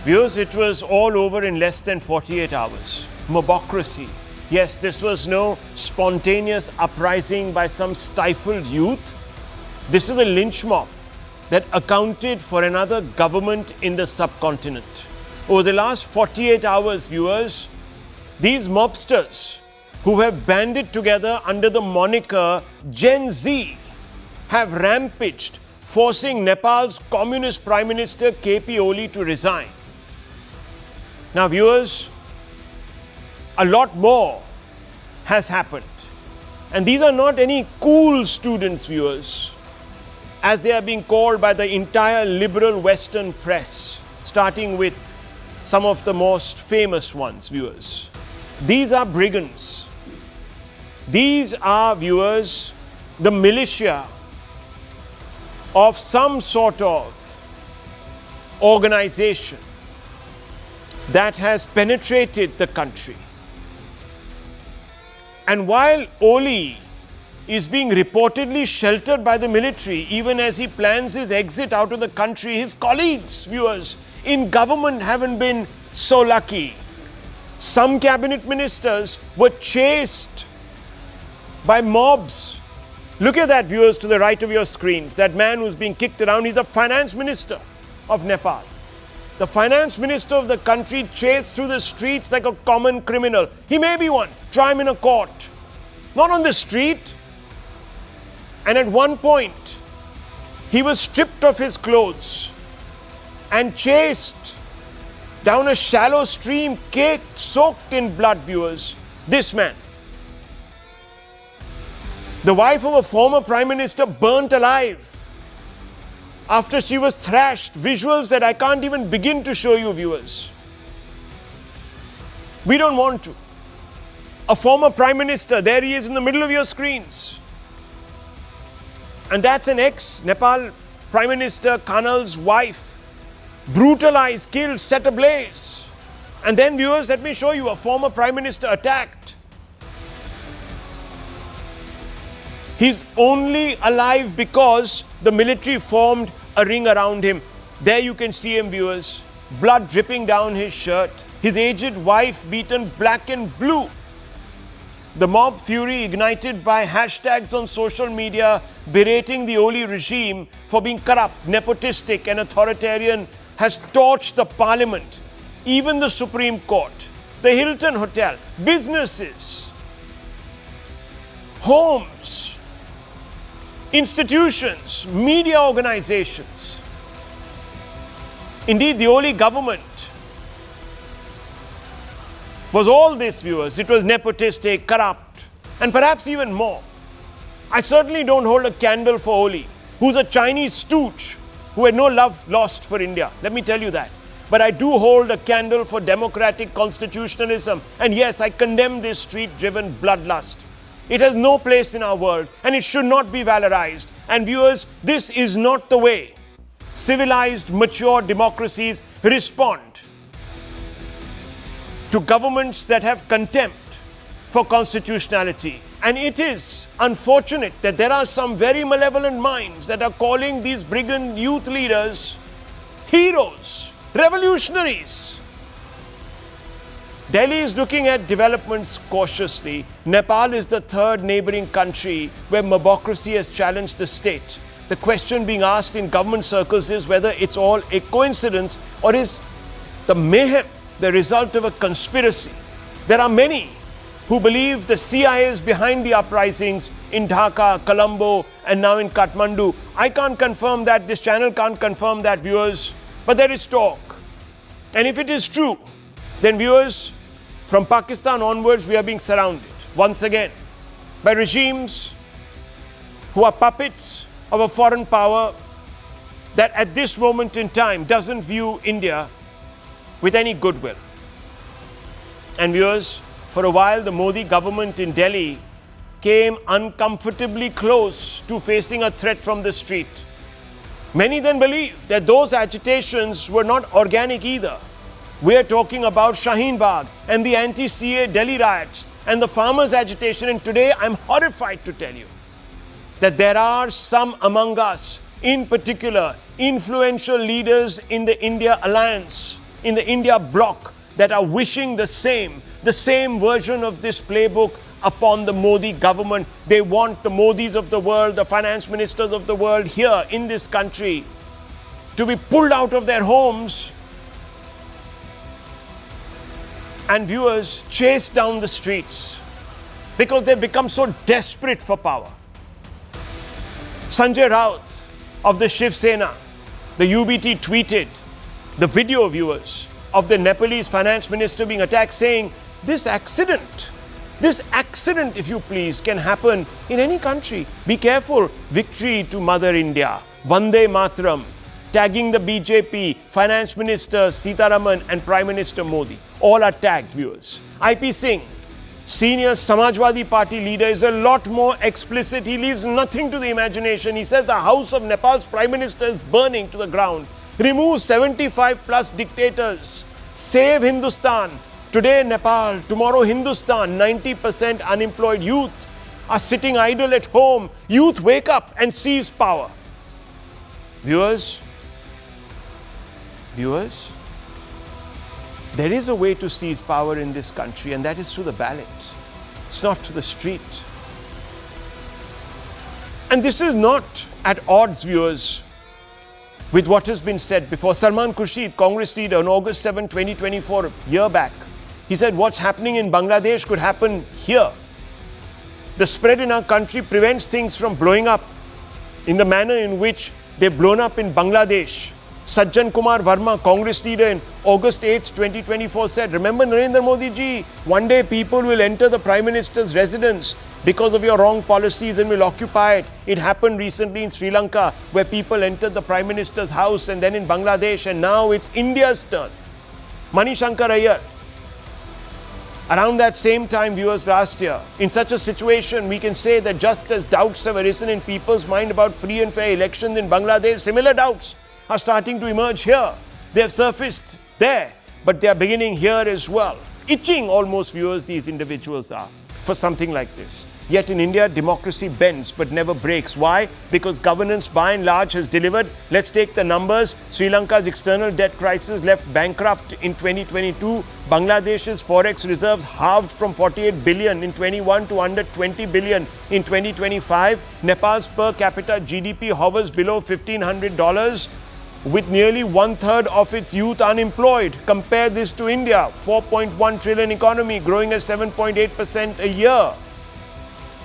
Viewers, it was all over in less than 48 hours. Mobocracy. Yes, this was no spontaneous uprising by some stifled youth. This is a lynch mob that accounted for another government in the subcontinent. Over the last 48 hours, viewers, these mobsters who have banded together under the moniker Gen Z have rampaged, forcing Nepal's communist Prime Minister KP Oli to resign. Now, viewers, a lot more has happened. And these are not any cool students, viewers, as they are being called by the entire liberal Western press, starting with some of the most famous ones, viewers. These are brigands. These are, viewers, the militia of some sort of organization that has penetrated the country. And while Oli is being reportedly sheltered by the military, even as he plans his exit out of the country, his colleagues, viewers, in government haven't been so lucky. Some cabinet ministers were chased by mobs. Look at that, viewers, to the right of your screens. That man who's being kicked around, he's the finance minister of Nepal. The finance minister of the country chased through the streets like a common criminal. He may be one. Try him in a court. Not on the street. And at one point, he was stripped of his clothes and chased down a shallow stream caked, soaked in blood, viewers. This man. The wife of a former prime minister burnt alive after she was thrashed. Visuals that I can't even begin to show you, viewers. We don't want to. A former prime minister, there he is in the middle of your screens. And that's an ex-Nepal Prime Minister Kanal's wife, brutalized, killed, set ablaze. And then, viewers, let me show you a former Prime Minister attacked. He's only alive because the military formed a ring around him. There you can see him, viewers. Blood dripping down his shirt. His aged wife beaten black and blue. The mob fury ignited by hashtags on social media berating the Oli regime for being corrupt, nepotistic and authoritarian has torched the parliament, even the Supreme Court, the Hilton Hotel, businesses, homes, institutions, media organizations. Indeed, the Oli government was all this, viewers. It was nepotistic, corrupt, and perhaps even more. I certainly don't hold a candle for Oli, who's a Chinese stooge who had no love lost for India. Let me tell you that. But I do hold a candle for democratic constitutionalism. And yes, I condemn this street-driven bloodlust. It has no place in our world, and it should not be valorized. And viewers, this is not the way civilized, mature democracies respond to governments that have contempt for constitutionality. And it is unfortunate that there are some very malevolent minds that are calling these brigand youth leaders heroes, revolutionaries. Delhi is looking at developments cautiously. Nepal is the third neighboring country where mobocracy has challenged the state. The question being asked in government circles is whether it's all a coincidence or is the mayhem the result of a conspiracy. There are many who believe the CIA is behind the uprisings in Dhaka, Colombo, and now in Kathmandu. I can't confirm that. This channel can't confirm that, viewers. But there is talk. And if it is true, then, viewers, from Pakistan onwards, we are being surrounded once again by regimes who are puppets of a foreign power that at this moment in time doesn't view India with any goodwill. And viewers, for a while the Modi government in Delhi came uncomfortably close to facing a threat from the street. Many then believed that those agitations were not organic either. We are talking about Shaheen Bagh and the anti-CA Delhi riots and the farmers' agitation. And today I'm horrified to tell you that there are some among us, in particular influential leaders in the India alliance, in the India bloc that are wishing the same version of this playbook upon the Modi government. They want the Modis of the world, the finance ministers of the world here in this country to be pulled out of their homes and viewers chased down the streets because they've become so desperate for power. Sanjay Raut of the Shiv Sena, the UBT, tweeted the video, viewers, of the Nepalese finance minister being attacked, saying, this accident, if you please, can happen in any country. Be careful. Victory to Mother India. Vande Mataram. Tagging the BJP, Finance Minister Sitaraman and Prime Minister Modi. All are tagged, viewers. IP Singh, senior Samajwadi Party leader, is a lot more explicit. He leaves nothing to the imagination. He says the house of Nepal's Prime Minister is burning to the ground. Remove 75 plus dictators. Save Hindustan. Today Nepal, tomorrow Hindustan. 90% unemployed youth are sitting idle at home. Youth, wake up and seize power. Viewers, there is a way to seize power in this country, and that is through the ballot. It's not to the street. And this is not at odds, viewers, with what has been said before. Salman Khurshid, Congress leader, on August 7, 2024, a year back, he said what's happening in Bangladesh could happen here. The spread in our country prevents things from blowing up in the manner in which they've blown up in Bangladesh. Sajjan Kumar Verma, Congress leader, in August 8, 2024 said, remember Narendra Modi ji, one day people will enter the Prime Minister's residence because of your wrong policies and will occupy it. It happened recently in Sri Lanka where people entered the Prime Minister's house, and then in Bangladesh, and now it's India's turn. Mani Shankar Iyer. Around that same time, viewers, last year, in such a situation, we can say that just as doubts have arisen in people's mind about free and fair elections in Bangladesh, similar doubts are starting to emerge here. They have surfaced there, but they are beginning here as well. Itching almost, viewers, these individuals are for something like this. Yet in India, democracy bends but never breaks. Why? Because governance by and large has delivered. Let's take the numbers. Sri Lanka's external debt crisis left bankrupt in 2022. Bangladesh's forex reserves halved from 48 billion in 21 to under 20 billion in 2025. Nepal's per capita GDP hovers below $1,500 with nearly one-third of its youth unemployed. Compare this to India, 4.1 trillion economy growing at 7.8% a year.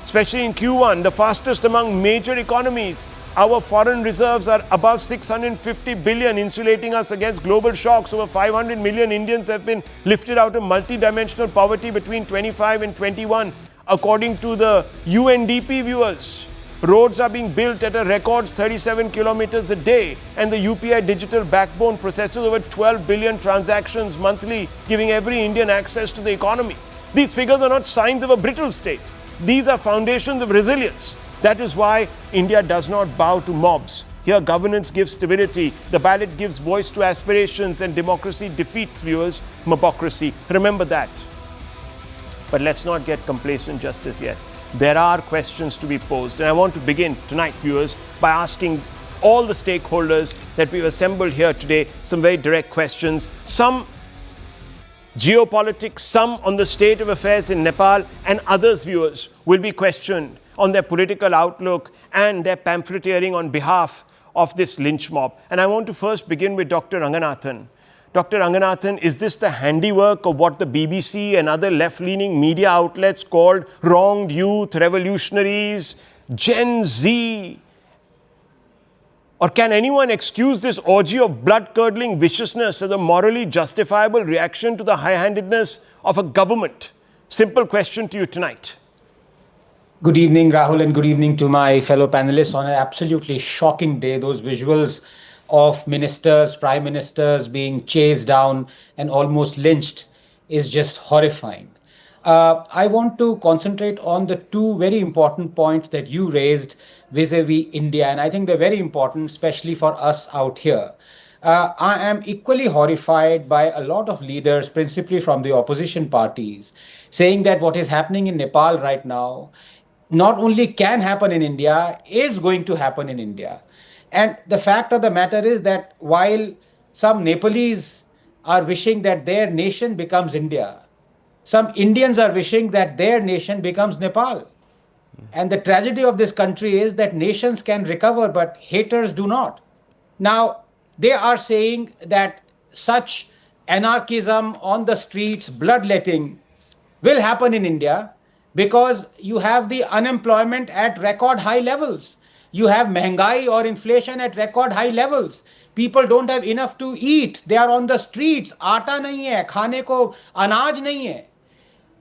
Especially in Q1, the fastest among major economies. Our foreign reserves are above 650 billion, insulating us against global shocks. Over 500 million Indians have been lifted out of multidimensional poverty between 25 and 21, according to the UNDP, viewers. Roads are being built at a record 37 kilometers a day, and the UPI digital backbone processes over 12 billion transactions monthly, giving every Indian access to the economy. These figures are not signs of a brittle state. These are foundations of resilience. That is why India does not bow to mobs. Here, governance gives stability, the ballot gives voice to aspirations, and democracy defeats, viewers, mobocracy. Remember that. But let's not get complacent just as yet. There are questions to be posed, and I want to begin tonight, viewers, by asking all the stakeholders that we've assembled here today some very direct questions. Some geopolitics, some on the state of affairs in Nepal, and others, viewers, will be questioned on their political outlook and their pamphleteering on behalf of this lynch mob. And I want to first begin with Dr. Ranganathan. Dr. Ranganathan, is this the handiwork of what the BBC and other left-leaning media outlets called wronged youth, revolutionaries, Gen Z? Or can anyone excuse this orgy of blood-curdling viciousness as a morally justifiable reaction to the high-handedness of a government? Simple question to you tonight. Good evening, Rahul, and good evening to my fellow panelists on an absolutely shocking day. Those visuals of ministers, prime ministers being chased down and almost lynched is just horrifying. I want to concentrate on the two very important points that you raised vis-a-vis India, and I think they're very important, especially for us out here. I am equally horrified by a lot of leaders, principally from the opposition parties, saying that what is happening in Nepal right now not only can happen in India, is going to happen in India. And the fact of the matter is that while some Nepalese are wishing that their nation becomes India. Some Indians are wishing that their nation becomes Nepal. And the tragedy of this country is that nations can recover, but haters do not. Now, they are saying that such anarchism on the streets, bloodletting, will happen in India because you have the unemployment at record high levels. You have महंगाई or inflation at record high levels. People don't have enough to eat. They are on the streets. आटा नहीं है, खाने को अनाज नहीं है.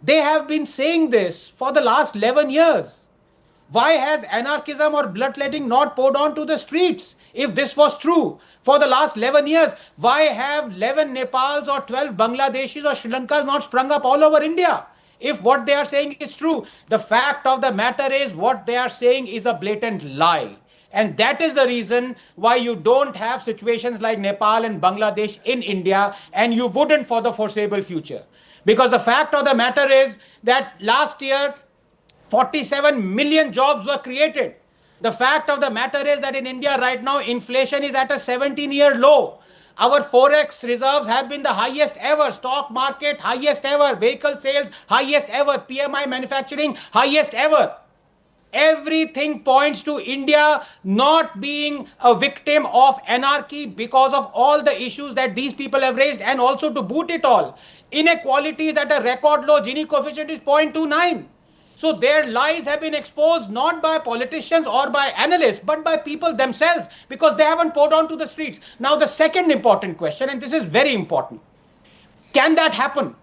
They have been saying this for the last 11 years. Why has anarchism or bloodletting not poured onto the streets? If this was true for the last 11 years, why have 11 Nepals or 12 Bangladeshis or Sri Lankas not sprung up all over India? If what they are saying is true, the fact of the matter is what they are saying is a blatant lie. And that is the reason why you don't have situations like Nepal and Bangladesh in India, and you wouldn't for the foreseeable future. Because the fact of the matter is that last year, 47 million jobs were created. The fact of the matter is that in India right now, inflation is at a 17-year low. Our forex reserves have been the highest ever. Stock market, highest ever. Vehicle sales, highest ever. PMI manufacturing, highest ever. Everything points to India not being a victim of anarchy because of all the issues that these people have raised, and also to boot it all, inequality is at a record low. Gini coefficient is 0.29. So their lies have been exposed not by politicians or by analysts, but by people themselves, because they haven't poured onto the streets. Now, the second important question, and this is very important, can that happen?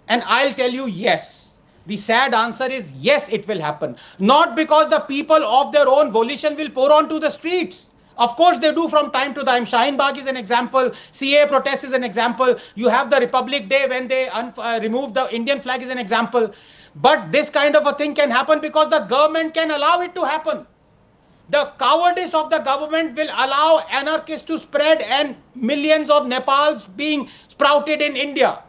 And I'll tell you, yes. The sad answer is yes, it will happen. Not because the people of their own volition will pour onto the streets. Of course, they do from time to time. Shaheen Bagh is an example. CA protest is an example. You have the Republic Day when they remove the Indian flag is an example. But this kind of a thing can happen because the government can allow it to happen. The cowardice of the government will allow anarchists to spread and millions of Nepals being sprouted in India.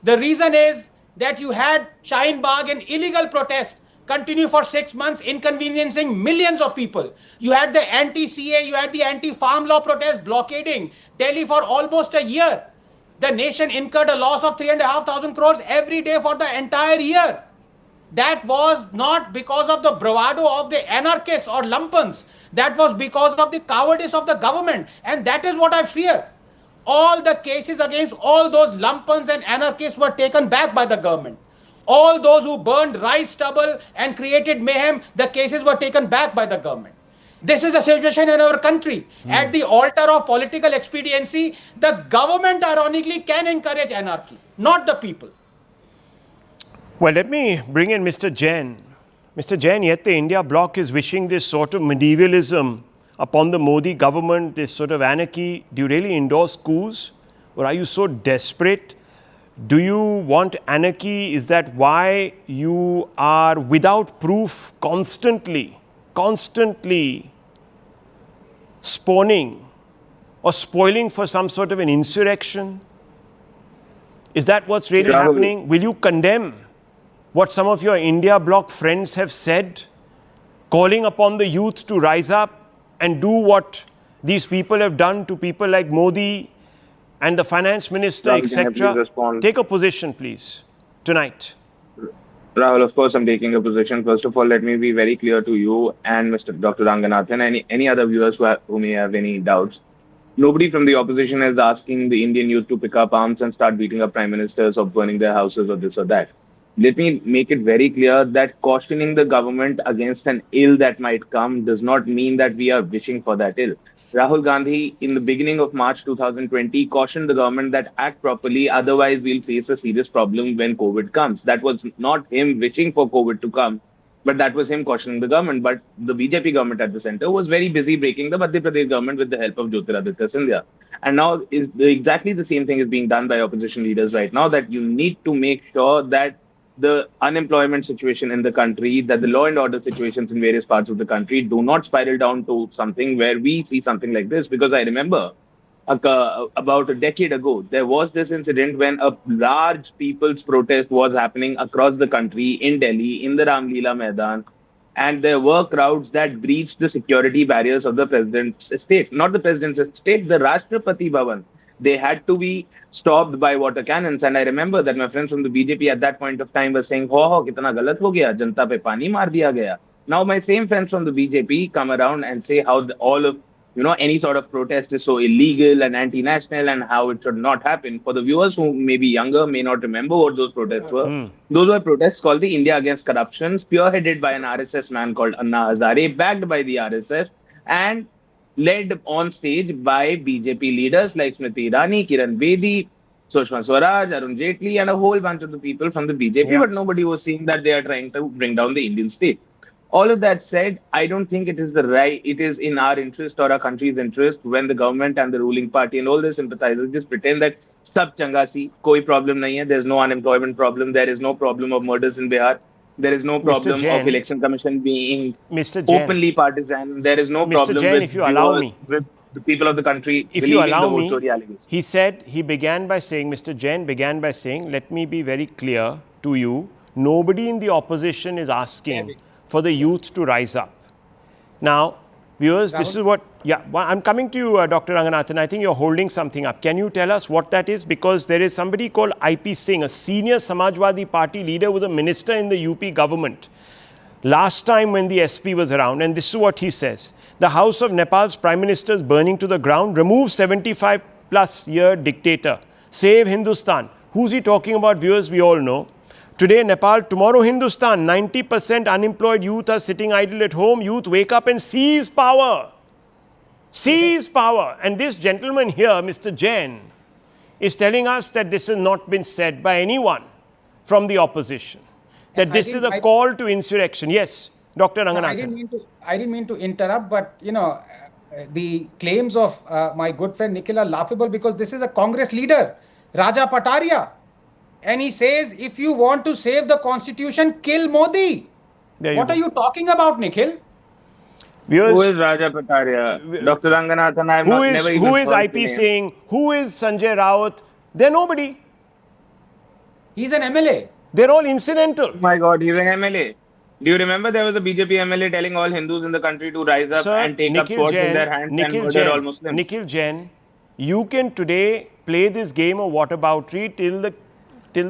The reason is that you had Shaheen Bagh, an illegal protest, continue for 6 months, inconveniencing millions of people. You had the anti-CA, you had the anti-farm law protest blockading Delhi for almost a year. The nation incurred a loss of 3,500 crores every day for the entire year. That was not because of the bravado of the anarchists or lumpens. That was because of the cowardice of the government. And that is what I fear. All the cases against all those lumpens and anarchists were taken back by the government. All those who burned rice stubble and created mayhem, the cases were taken back by the government. This is the situation in our country. At the altar of political expediency, the government ironically can encourage anarchy, not the people. Well, let me bring in Mr. Jain. Mr. Jain, yet the India bloc is wishing this sort of medievalism upon the Modi government, this sort of anarchy. Do you really endorse coups? Or are you so desperate? Do you want anarchy? Is that why you are without proof constantly spawning or spoiling for some sort of an insurrection? Is that what's really happening? Will you condemn what some of your India bloc friends have said, calling upon the youth to rise up and do what these people have done to people like Modi and the finance minister, etc.? Take a position, please, tonight. Rahul, of course, I'm taking a position. First of all, let me be very clear to you and Mr. Dr. Ranganathan and any other viewers who may have any doubts. Nobody from the opposition is asking the Indian youth to pick up arms and start beating up prime ministers or burning their houses or this or that. Let me make it very clear that cautioning the government against an ill that might come does not mean that we are wishing for that ill. Rahul Gandhi, in the beginning of March 2020, cautioned the government that act properly, otherwise we'll face a serious problem when COVID comes. That was not him wishing for COVID to come, but that was him cautioning the government. But the BJP government at the center was very busy breaking the Madhya Pradesh government with the help of Jyotiraditya Scindia. And now exactly the same thing is being done by opposition leaders right now, that you need to make sure that the unemployment situation in the country, that the law and order situations in various parts of the country do not spiral down to something where we see something like this. Because I remember about a decade ago, there was this incident when a large people's protest was happening across the country in Delhi, in the Ram Leela Maidan, and there were crowds that breached the security barriers of the president's estate, not the president's estate, the Rashtrapati Bhavan. They had to be stopped by water cannons. And I remember that my friends from the BJP at that point of time were saying, ho, kitna galat ho gaya, janta pe pani maar diya gaya. Now, my same friends from the BJP come around and say how all of any sort of protest is so illegal and anti-national and how it should not happen. For the viewers who may be younger, may not remember what those protests were. Those were protests called the India Against Corruption, spearheaded by an RSS man called Anna Hazare, backed by the RSS, and led on stage by BJP leaders like Smriti Irani, Kiran Bedi, Sushma Swaraj, Arun Jaitley, and a whole bunch of the people from the BJP. Yeah. But nobody was seeing that they are trying to bring down the Indian state. All of that said, I don't think it is in our interest or our country's interest when the government and the ruling party and all the sympathizers just pretend that sab changa si, koi problem nahi hai, there's no unemployment problem, there is no problem of murders in Bihar, there is no problem Jain, of election commission being Mr. Jain, openly partisan, there is no Mr. problem Jain, with if you allow me, with the people of the country if you believing allow the vote me, story allegations. Mr. Jain began by saying, let me be very clear to you, nobody in the opposition is asking for the youth to rise up. Now, viewers, this is what, I'm coming to you, Dr. Ranganathan. I think you're holding something up. Can you tell us what that is? Because there is somebody called IP Singh, a senior Samajwadi Party leader, who was a minister in the UP government last time when the SP was around, and this is what he says. The house of Nepal's prime minister is burning to the ground. Remove 75-plus year dictator. Save Hindustan. Who's he talking about, viewers? We all know. Today Nepal, tomorrow Hindustan. 90% unemployed youth are sitting idle at home. Youth, wake up and seize power. Seize power. And this gentleman here, Mr. Jain, is telling us that this has not been said by anyone from the opposition. That this is a call to insurrection. Yes, Dr. Ranganathan. I didn't mean to interrupt, but the claims of my good friend Nikhil are laughable because this is a Congress leader, Raja Pataria. And he says, if you want to save the constitution, kill Modi. What are you talking about, Nikhil? Who is Raja Pataria? Dr. Ranganathan, I have never even Who is heard IP the name. Singh? Who is Sanjay Raut? They're nobody. He's an MLA. They're all incidental. Oh my God, he's an MLA. Do you remember there was a BJP MLA telling all Hindus in the country to rise up and take up swords in their hands and murder all Muslims? Nikhil Jain, you can today play this game of whataboutery till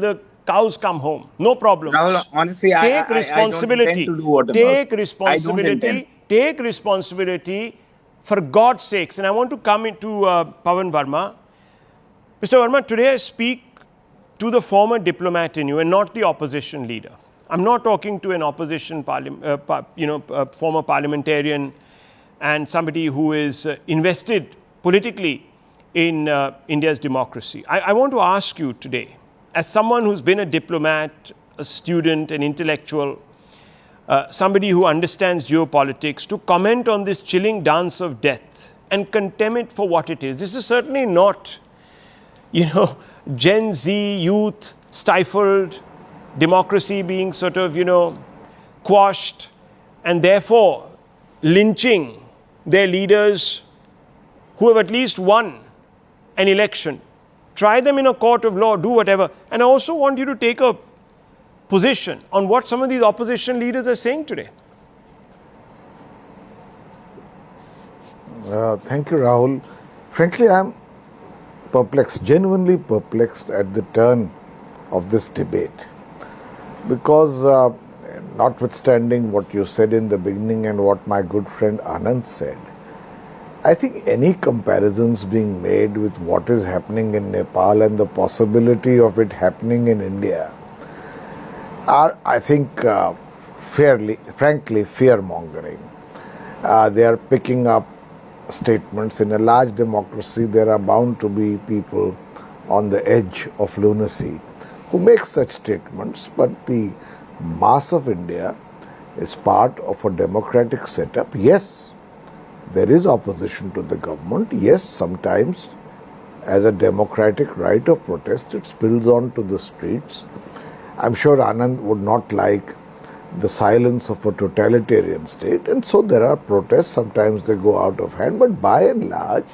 the cows come home. No problem. Rahul, honestly, take responsibility. I don't intend to do whataboutery. Take responsibility. Take responsibility for God's sakes. And I want to come into Pawan Verma. Mr. Verma, today I speak to the former diplomat in you and not the opposition leader. I'm not talking to an opposition former parliamentarian and somebody who is invested politically in India's democracy. I want to ask you today, as someone who's been a diplomat, a student, an intellectual, somebody who understands geopolitics, to comment on this chilling dance of death and condemn it for what it is. This is certainly not, Gen Z youth stifled, democracy being sort of, quashed, and therefore lynching their leaders who have at least won an election. Try them in a court of law, do whatever. And I also want you to take a position on what some of these opposition leaders are saying today. Thank you, Rahul. Frankly, I'm perplexed, genuinely perplexed at the turn of this debate. Because notwithstanding what you said in the beginning and what my good friend Anand said, I think any comparisons being made with what is happening in Nepal and the possibility of it happening in India are, I think, frankly, fear-mongering. They are picking up statements. In a large democracy, there are bound to be people on the edge of lunacy who make such statements, but the mass of India is part of a democratic setup. Yes, there is opposition to the government. Yes, sometimes as a democratic right of protest, it spills on to the streets. I'm sure Anand would not like the silence of a totalitarian state, and so there are protests. Sometimes they go out of hand, but by and large,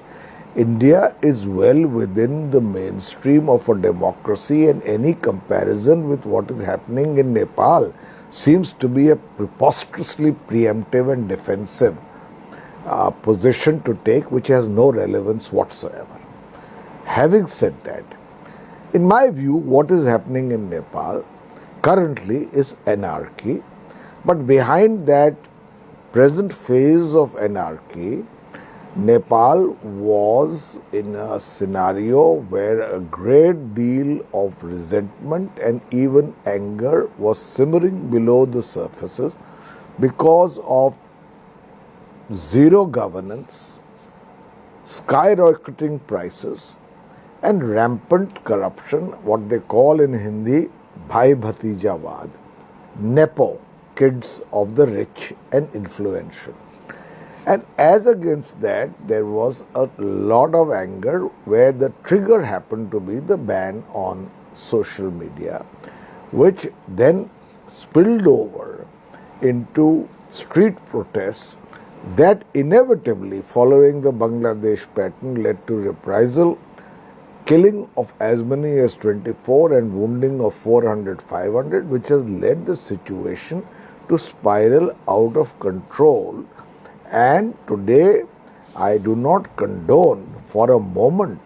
India is well within the mainstream of a democracy, and any comparison with what is happening in Nepal seems to be a preposterously preemptive and defensive position to take, which has no relevance whatsoever. Having said that, in my view, what is happening in Nepal currently is anarchy, but behind that present phase of anarchy, Nepal was in a scenario where a great deal of resentment and even anger was simmering below the surfaces because of zero governance, skyrocketing prices, and rampant corruption, what they call in Hindi, Bhai Bhatijawad, Nepo, kids of the rich and influential. And as against that, there was a lot of anger where the trigger happened to be the ban on social media, which then spilled over into street protests that inevitably, following the Bangladesh pattern, led to reprisal, killing of as many as 24 and wounding of 400, 500, which has led the situation to spiral out of control. And today, I do not condone for a moment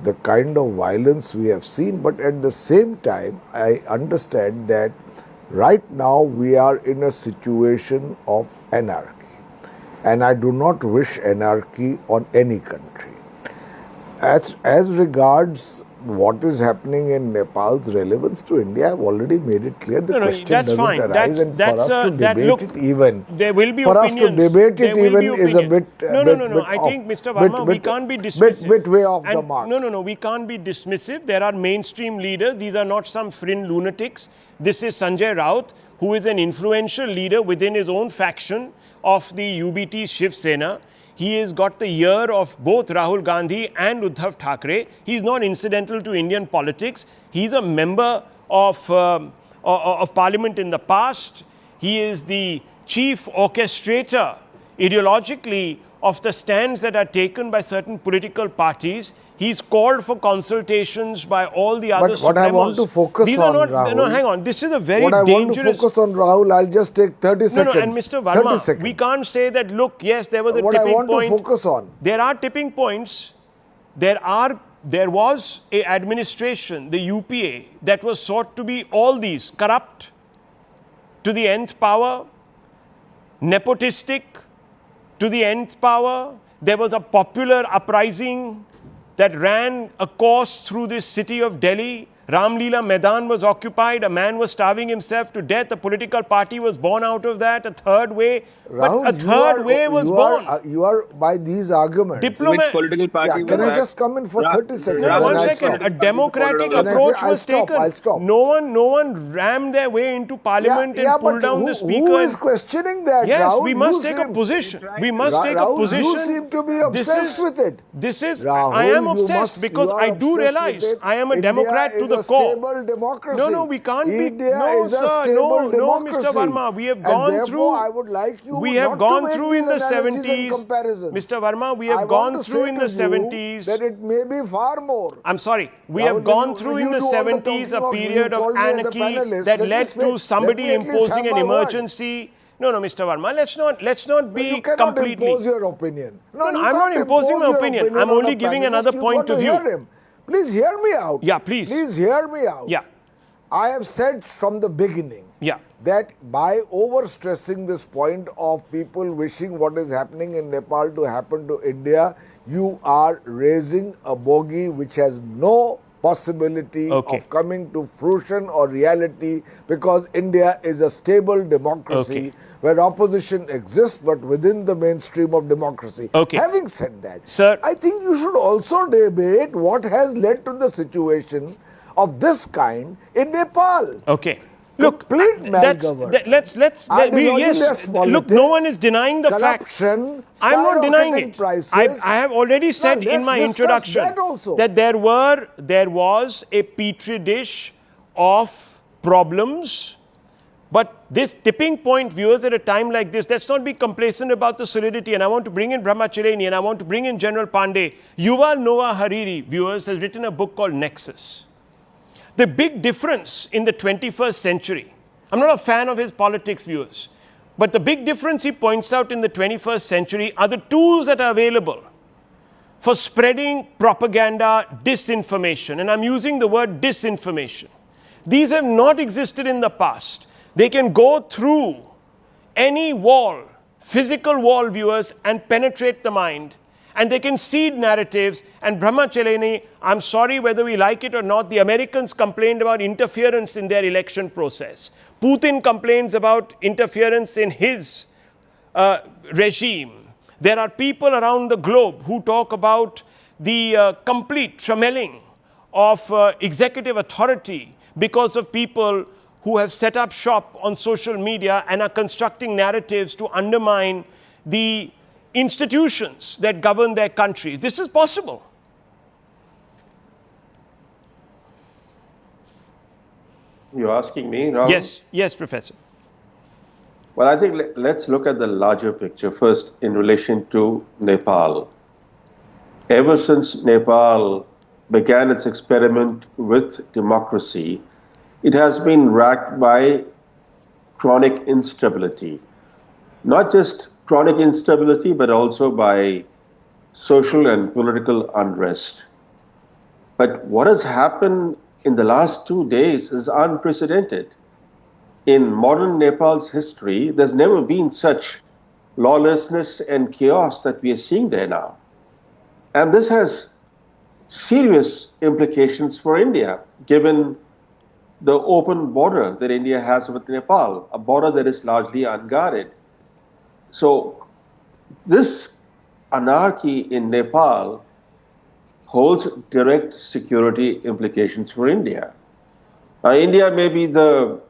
the kind of violence we have seen, but at the same time, I understand that right now we are in a situation of anarchy. And I do not wish anarchy on any country. As regards what is happening in Nepal's relevance to India, I've already made it clear the question doesn't arise, and for us to debate it even, there will be for us to opinions. debate it even is a bit. No. I think, Mr. Verma, we can't be dismissive. Bit way off the mark. No. We can't be dismissive. There are mainstream leaders. These are not some fringe lunatics. This is Sanjay Raut, who is an influential leader within his own faction of the UBT Shiv Sena. He has got the ear of both Rahul Gandhi and Uddhav Thackeray. He's not incidental to Indian politics. He's a member of parliament in the past. He is the chief orchestrator, ideologically, of the stands that are taken by certain political parties. He's called for consultations by all the other supremos. But what I want to focus These on, are not, Rahul, no, hang on. This is a very what dangerous... I want to focus on, Rahul, I'll just take 30 seconds. No, and Mr. Verma, we can't say that, look, yes, there was a what tipping I want point. to focus on. There are tipping points. There was a administration, the UPA, that was sought to be all these, corrupt to the nth power, nepotistic to the nth power. There was a popular uprising that ran a course through this city of Delhi. Ramlila Maidan was occupied. A man was starving himself to death. A political party was born out of that. A third way. Rahul, but a third way was born. You are, by these arguments. Which political party Can was I that? just come in for 30 seconds? No, one I'll second. stop. A democratic approach was taken. I'll stop. No one rammed their way into parliament and pulled down the speaker. Who is questioning that, Yes, Rahul? we must take a position. We must take a Rahul, position. you seem to be obsessed with it. This is, Rahul, I am you obsessed must- because you are I do obsessed realize with it. I am a India Democrat to is the a core. stable democracy. No, we can't be. India No, is a sir, stable no, democracy. Mr. Verma, we have And gone therefore, through. I would like you We have not gone to make through in the these analogies and 70s. comparisons. Mr. Verma, we I have want gone to through say in to the you 70s. that it may be far more. I'm sorry. We Rahul, have gone you- through you in the do all the 70s a talking of- period you of called me as a anarchy panelist. that Let led me to somebody let me at least imposing have an my word. emergency. No, Mr. Verma, let's not be You cannot completely. impose your opinion. No, you I'm not can't imposing my impose your opinion. I'm on only a giving panelist. another You've point got to of view. hear him. Please hear me out. Yeah, please. Please hear me out. Yeah. I have said from the beginning Yeah. that by overstressing this point of people wishing what is happening in Nepal to happen to India, you are raising a bogey which has no possibility Okay. of coming to fruition or reality, because India is a stable democracy Okay. where opposition exists but within the mainstream of democracy. Okay. Having said that, Sir, I think you should also debate what has led to the situation of this kind in Nepal. Okay. Look, Complete that's, malgovernance. let's yes. Ideologyless Look, no one is denying the fact. Corruption, I'm not denying skyrocketing it. prices. I have already said in let's my discuss introduction that also. that there was a petri dish of problems. But this tipping point, viewers, at a time like this, let's not be complacent about the solidity. And I want to bring in Brahmacharya and I want to bring in General Pandey. Yuval Noah Harari, viewers, has written a book called Nexus. The big difference in the 21st century, I'm not a fan of his politics, viewers, but the big difference he points out in the 21st century are the tools that are available for spreading propaganda, disinformation. And I'm using the word disinformation. These have not existed in the past. They can go through any wall, physical wall, viewers, and penetrate the mind. And they can seed narratives. And Brahmachaleni, I'm sorry whether we like it or not, the Americans complained about interference in their election process. Putin complains about interference in his regime. There are people around the globe who talk about the complete trammeling of executive authority because of people who have set up shop on social media and are constructing narratives to undermine the institutions that govern their countries. This is possible. You're asking me, Rahul? Yes, Professor. Well, I think let's look at the larger picture first in relation to Nepal. Ever since Nepal began its experiment with democracy, it has been racked by chronic instability. Not just chronic instability, but also by social and political unrest. But what has happened in the last 2 days is unprecedented. In modern Nepal's history, there's never been such lawlessness and chaos that we are seeing there now. And this has serious implications for India, given the open border that India has with Nepal, a border that is largely unguarded. So this anarchy in Nepal holds direct security implications for India. India may be the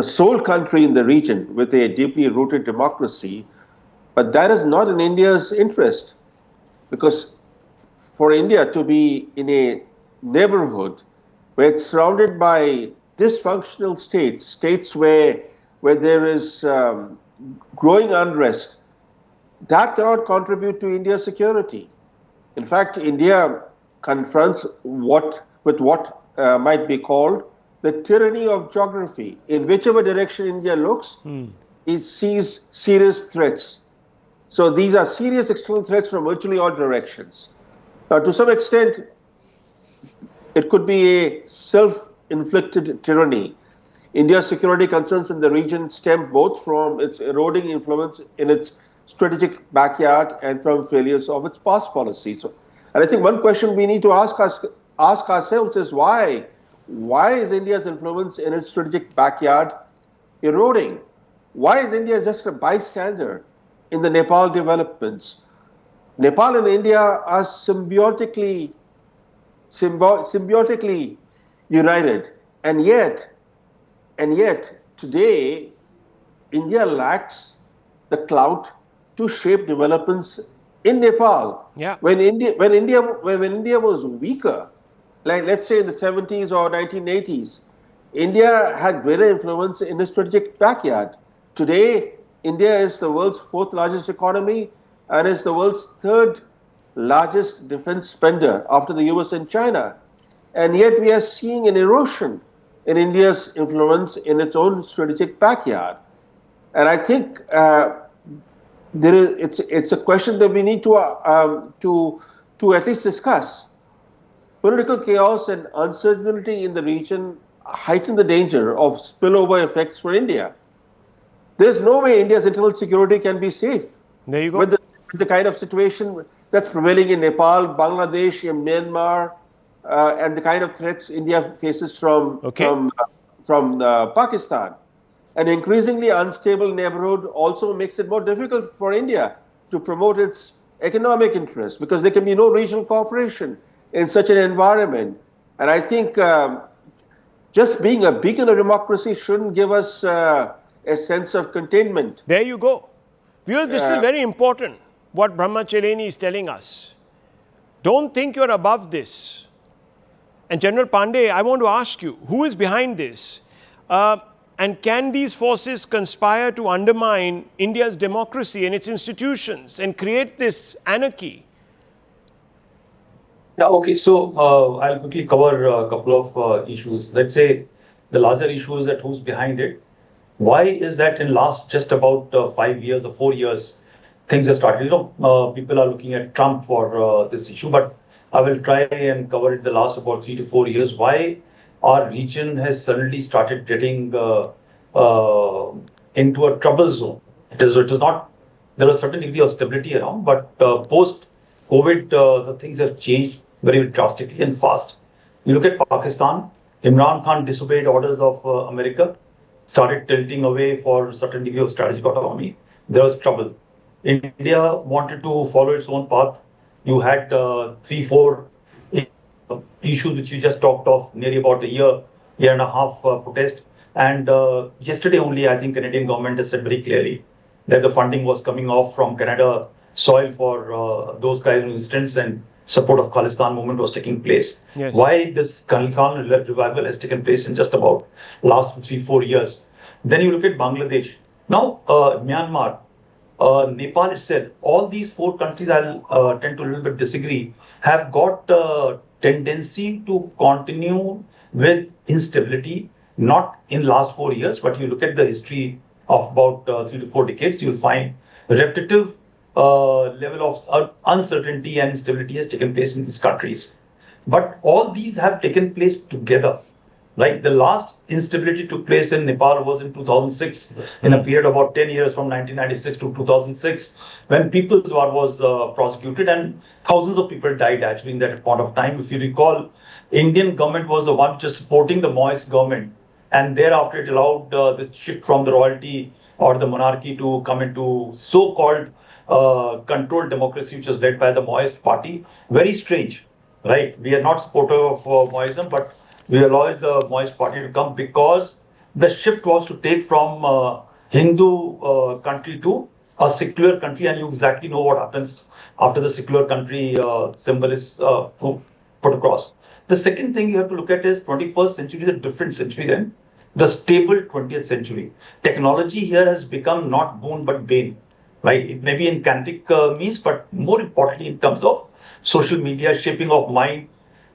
sole country in the region with a deeply rooted democracy, but that is not in India's interest, because for India to be in a neighborhood where it's surrounded by dysfunctional states where there is growing unrest, that cannot contribute to India's security. In fact, India confronts what might be called the tyranny of geography. In whichever direction India looks, it sees serious threats. So these are serious external threats from virtually all directions. Now, to some extent, it could be a self-inflicted tyranny. India's security concerns in the region stem both from its eroding influence in its strategic backyard and from failures of its past policies. And I think one question we need to ask ourselves is why? Why is India's influence in its strategic backyard eroding? Why is India just a bystander in the Nepal developments? Nepal and India are symbiotically united, and yet today India lacks the clout to shape developments in Nepal. Yeah. When India was weaker, like let's say in the 70s or 1980s, India had greater influence in the strategic backyard. Today, India is the world's 4th largest economy and is the world's 3rd largest defense spender after the US and China. And yet we are seeing an erosion in India's influence in its own strategic backyard. And I think it's a question that we need to at least discuss. Political chaos and uncertainty in the region heighten the danger of spillover effects for India. There's no way India's internal security can be safe. There you go. With the kind of situation that's prevailing in Nepal, Bangladesh, in Myanmar, and the kind of threats India faces from Pakistan. An increasingly unstable neighborhood also makes it more difficult for India to promote its economic interests, because there can be no regional cooperation in such an environment. And I think just being a beacon of democracy shouldn't give us a sense of containment. There you go. Viewers, this is very important, what Brahmachaleni is telling us. Don't think you're above this. And General Pandey, I want to ask you, who is behind this? And can these forces conspire to undermine India's democracy and its institutions and create this anarchy? Yeah, okay. So I'll quickly cover a couple of issues. Let's say the larger issue is that who's behind it. Why is that in last just about 5 years or 4 years, things have started. People are looking at Trump for this issue, but I will try and cover it the last about 3 to 4 years. Why our region has suddenly started getting uh, into a trouble zone. It is not, there was a certain degree of stability around, but post COVID, the things have changed very drastically and fast. You look at Pakistan, Imran Khan disobeyed orders of America, started tilting away for a certain degree of strategic autonomy. There was trouble. India wanted to follow its own path. You had three, four issues which you just talked of, nearly about a year and a half protest. And yesterday only, I think Canadian government has said very clearly that the funding was coming off from Canada soil for those kind of incidents, and support of Khalistan movement was taking place. Yes. Why this Khalistan revival has taken place in just about last 3, 4 years. Then you look at Bangladesh. Now, Myanmar, Nepal itself, all these four countries, I'll tend to a little bit disagree, have got a tendency to continue with instability, not in last 4 years, but you look at the history of about 3 to 4 decades, you'll find repetitive level of uncertainty and instability has taken place in these countries. But all these have taken place together. Like the last instability took place in Nepal was in 2006, in a period of about 10 years from 1996 to 2006, when People's War was prosecuted and thousands of people died actually in that point of time. If you recall, Indian government was the one just supporting the Moist government, and thereafter it allowed this shift from the royalty or the monarchy to come into so-called controlled democracy, which was led by the Moist party. Very strange, right? We are not supportive of Moism, but we allowed the Moist party to come because the shift was to take from Hindu country to a secular country, and you exactly know what happens after the secular country symbol is put across. The second thing you have to look at is 21st century is a different century than the stable 20th century. Technology here has become not boon but bane, right? It may be in kinetic means, but more importantly in terms of social media, shaping of mind,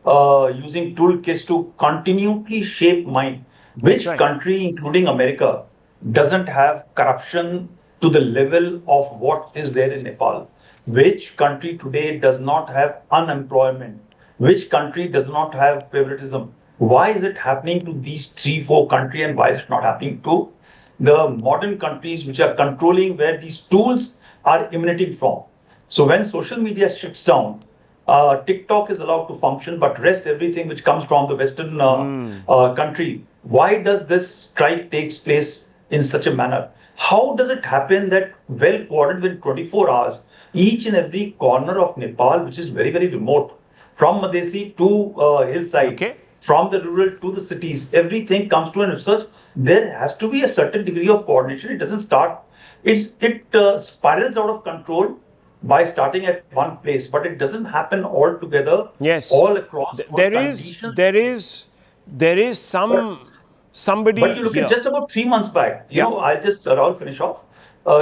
using toolkits to continually shape mind. Which right. country, including America, doesn't have corruption to the level of what is there in Nepal? Which country today does not have unemployment? Which country does not have favoritism? Why is it happening to these 3, 4 countries, and why is it not happening to the modern countries which are controlling where these tools are emanating from? So when social media shuts down, TikTok is allowed to function, but rest everything which comes from the Western country. Why does this strike takes place in such a manner? How does it happen that well coordinated within 24 hours, each and every corner of Nepal, which is very, very remote, from Madesi to hillside, Okay. from the rural to the cities, everything comes to an research. There has to be a certain degree of coordination. It doesn't start, it spirals out of control by starting at one place, but it doesn't happen all together, Yes. all across. There is somebody But you look here. at just about 3 months back, Yeah. I'll just Rahul finish off.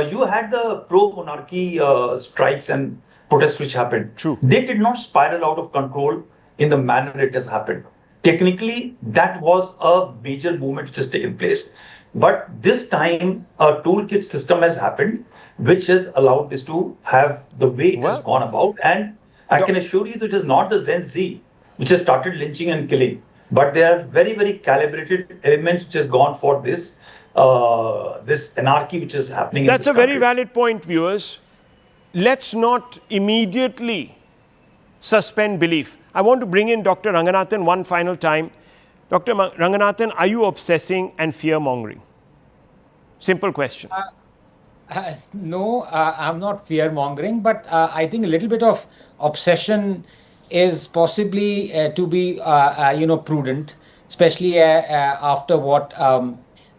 You had the pro-monarchy strikes and protests which happened. True. They did not spiral out of control in the manner it has happened. Technically, that was a major movement which has taken place. But this time, a toolkit system has happened, which has allowed this to have the way it has Well- gone about. And I can assure you that it is not the Gen Z which has started lynching and killing, but there are very, very calibrated elements which has gone for this this anarchy which is happening. That's in a this very country. valid point, viewers. Let's not immediately suspend belief. I want to bring in Dr. Ranganathan one final time. Dr. Ranganathan, are you obsessing and fear-mongering? Simple question. No, I'm not fear mongering, but I think a little bit of obsession is possibly to be, prudent, especially after what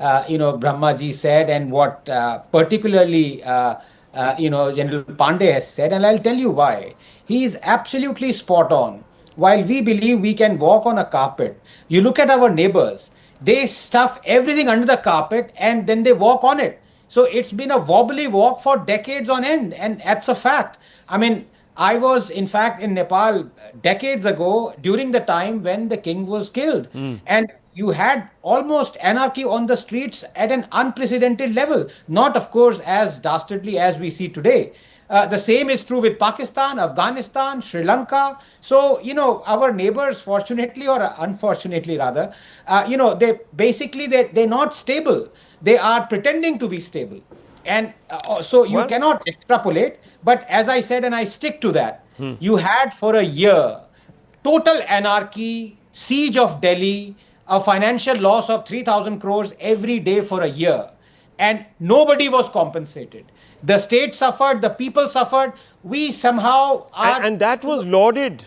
Brahmaji said and what particularly General Pandey has said, and I'll tell you why. He is absolutely spot on. While we believe we can walk on a carpet, you look at our neighbors, they stuff everything under the carpet and then they walk on it. So it's been a wobbly walk for decades on end, and that's a fact. I mean, I was in fact in Nepal decades ago during the time when the king was killed, and you had almost anarchy on the streets at an unprecedented level. Not, of course, as dastardly as we see today. The same is true with Pakistan, Afghanistan, Sri Lanka. So, our neighbors, fortunately or unfortunately rather, they're not stable. They are pretending to be stable. And so you Well- cannot extrapolate. But as I said, and I stick to that, you had for a year total anarchy, siege of Delhi, a financial loss of 3,000 crores every day for a year. And nobody was compensated. The state suffered, the people suffered. We somehow are. And that was lauded.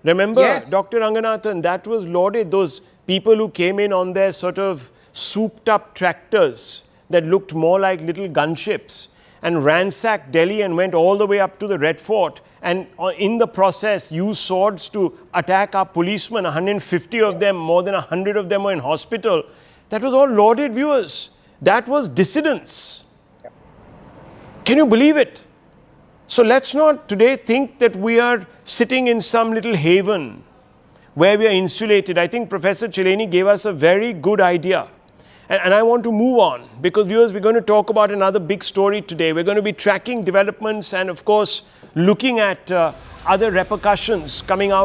Remember, Yes. Dr. Ranganathan, that was lauded. Those people who came in on their sort of souped up tractors that looked more like little gunships and ransacked Delhi and went all the way up to the Red Fort, and in the process used swords to attack our policemen. 150 of them, more than 100 of them were in hospital. That was all lauded, viewers. That was dissidence. Can you believe it? So let's not today think that we are sitting in some little haven where we are insulated. I think Professor Chileni gave us a very good idea. And I want to move on because, viewers, we're going to talk about another big story today. We're going to be tracking developments and, of course, looking at other repercussions coming out